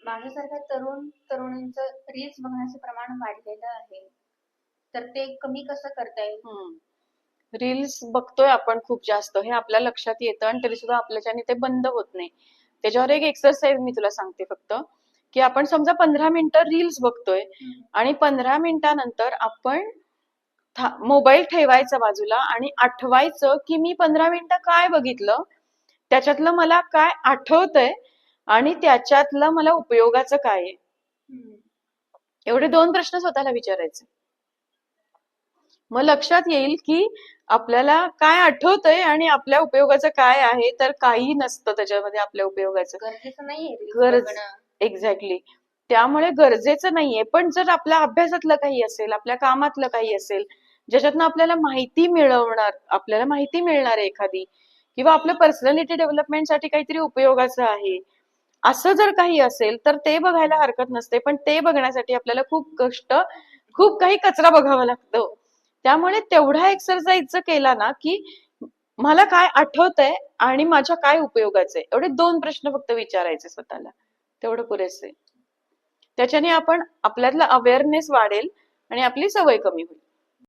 माझ्यासारख्या तरुणींचं रील्स बघण्याचं प्रमाण वाढलेलं आहे. तर ते कमी कसं करता येईल? रील्स बघतोय आपण खूप जास्त, हे आपल्या लक्षात येतं आणि तरी सुद्धा आपल्याच्याने ते बंद होत नाही. त्याच्यावर एक एक्सरसाइज मी तुला सांगते फक्त, की आपण समजा 15 मिनिटं रील्स बघतोय आणि 15 मिनिटानंतर आपण मोबाईल ठेवायचा बाजूला आणि आठवायचं की मी 15 मिनिटं काय बघितलं, त्याच्यातलं मला काय आठवतंय आणि त्याच्यातलं मला उपयोगाचं काय आहे. एवढे 2 प्रश्न स्वतःला विचारायचे. मग लक्षात येईल की आपल्याला काय आठवतंय आणि आपल्या उपयोगाचं काय आहे. तर काही नसतं त्याच्यामध्ये आपल्या उपयोगाचं. गरजेचं नाहीये. एक्झॅक्टली. त्यामुळे गरजेचं नाहीये, पण जर आपल्या अभ्यासातलं काही असेल, आपल्या कामातलं काही असेल, ज्याच्यातनं आपल्याला माहिती मिळणार आहे एखादी, किंवा आपल्या पर्सनॅलिटी डेव्हलपमेंटसाठी काहीतरी उपयोगाचं आहे, असं जर काही असेल तर ते बघायला हरकत नसते. पण ते बघण्यासाठी आपल्याला खूप काही कचरा बघावा लागतो. त्यामुळे तेवढा एक्सरसाइज केला ना की मला काय आठवतंय आणि माझ्या काय उपयोगाचं आहे, एवढे 2 प्रश्न फक्त विचारायचे स्वतःला, तेवढं पुरेसे. त्याच्याने आपल्यातला अवेअरनेस वाढेल आणि आपली सवय कमी होईल.